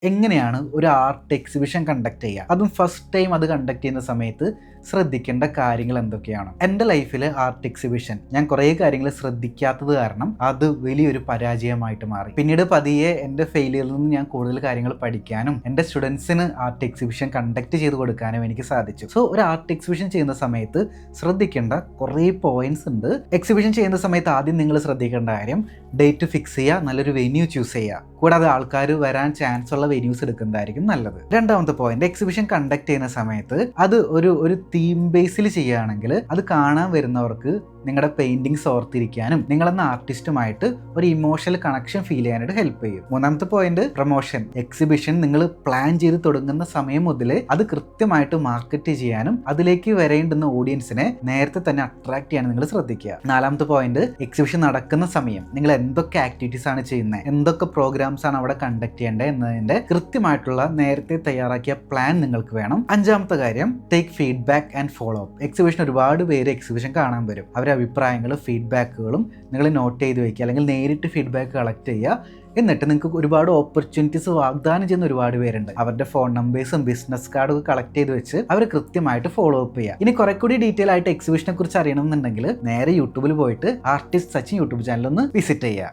എങ്ങനെയാണ് ഒരു art exhibition conduct ചെയ്യുക, അതും ഫസ്റ്റ് ടൈം അത് കണ്ടക്ട് ചെയ്യുന്ന സമയത്ത് ശ്രദ്ധിക്കേണ്ട കാര്യങ്ങൾ എന്തൊക്കെയാണ്? എൻ്റെ ലൈഫിൽ ആർട്ട് എക്സിബിഷൻ ഞാൻ കുറേ കാര്യങ്ങൾ ശ്രദ്ധിക്കാത്തത് കാരണം അത് വലിയൊരു പരാജയമായിട്ട് മാറി. പിന്നീട് പതിയെ എൻ്റെ ഫെയിലിയറിൽ നിന്ന് ഞാൻ കൂടുതൽ കാര്യങ്ങൾ പഠിക്കാനും എൻ്റെ സ്റ്റുഡൻസിന് ആർട്ട് എക്സിബിഷൻ കണ്ടക്ട് ചെയ്ത് കൊടുക്കാനും എനിക്ക് സാധിച്ചു. സോ ഒരു ആർട്ട് എക്സിബിഷൻ ചെയ്യുന്ന സമയത്ത് ശ്രദ്ധിക്കേണ്ട കുറേ പോയിന്റ്സ് ഉണ്ട്. എക്സിബിഷൻ ചെയ്യുന്ന സമയത്ത് ആദ്യം നിങ്ങൾ ശ്രദ്ധിക്കേണ്ട കാര്യം, ഡേറ്റ് ഫിക്സ് ചെയ്യുക, നല്ലൊരു വെന്യൂ ചൂസ് ചെയ്യുക. കൂടാതെ ആൾക്കാർ വരാൻ ചാൻസ് ഉള്ള വെന്യൂസ് എടുക്കുന്നതായിരിക്കും നല്ലത്. രണ്ടാമത്തെ പോയിന്റ്, എക്സിബിഷൻ കണ്ടക്ട് ചെയ്യുന്ന സമയത്ത് അത് ഒരു തീം ബേസിൽ ചെയ്യുകയാണെങ്കിൽ അത് കാണാൻ വരുന്നവർക്ക് നിങ്ങളുടെ പെയിന്റിങ്സ് ഓർത്തിരിക്കാനും നിങ്ങളെന്ന ആർട്ടിസ്റ്റുമായിട്ട് ഒരു ഇമോഷണൽ കണക്ഷൻ ഫീൽ ചെയ്യാനായിട്ട് ഹെൽപ്പ് ചെയ്യും. മൂന്നാമത്തെ പോയിന്റ്, പ്രൊമോഷൻ. എക്സിബിഷൻ നിങ്ങൾ പ്ലാൻ ചെയ്ത് തുടങ്ങുന്ന സമയം മുതൽ അത് കൃത്യമായിട്ട് മാർക്കറ്റ് ചെയ്യാനും അതിലേക്ക് വരേണ്ടുന്ന ഓഡിയൻസിനെ നേരത്തെ തന്നെ അട്രാക്ട് ചെയ്യാൻ നിങ്ങൾ ശ്രദ്ധിക്കുക. നാലാമത്തെ പോയിന്റ്, എക്സിബിഷൻ നടക്കുന്ന സമയം നിങ്ങൾ എന്തൊക്കെ ആക്ടിവിറ്റീസ് ആണ് ചെയ്യുന്നത്, എന്തൊക്കെ പ്രോഗ്രാംസ് ആണ് അവിടെ കണ്ടക്ട് ചെയ്യേണ്ടത് എന്നതിന്റെ കൃത്യമായിട്ടുള്ള നേരത്തെ തയ്യാറാക്കിയ പ്ലാൻ നിങ്ങൾക്ക് വേണം. അഞ്ചാമത്തെ കാര്യം, take feedback and follow up. Exhibition ഒരുപാട് പേര് എക്സിബിഷൻ കാണാൻ വരും. അവരുടെ അഭിപ്രായങ്ങളും ഫീഡ്ബാക്കുകളും നിങ്ങൾ നോട്ട് ചെയ്ത് വയ്ക്കുക, അല്ലെങ്കിൽ നേരിട്ട് ഫീഡ്ബാക്ക് കളക്ട് ചെയ്യുക. എന്നിട്ട് നിങ്ങൾക്ക് ഒരുപാട് ഓപ്പർച്യൂണിറ്റീസ് വാഗ്ദാനം ചെയ്യുന്ന ഒരുപാട് പേരുണ്ട്. അവരുടെ ഫോൺ നമ്പേഴ്സും ബിസിനസ് കാർഡും ഒക്കെ കളക്ട് ചെയ്ത് വെച്ച് അവർ കൃത്യമായിട്ട് ഫോളോ അപ്പ് ചെയ്യുക. ഇനി കുറെ കൂടി ഡീറ്റെയിൽ ആയിട്ട് എക്സിബിഷനെ കുറിച്ച് അറിയണമെന്നുണ്ടെങ്കിൽ നേരെ യൂട്യൂബിൽ പോയിട്ട് ആർട്ടിസ്റ്റ് സച്ചിൻ യൂട്യൂബ് ചാനൽ ഒന്ന് വിസിറ്റ് ചെയ്യുക.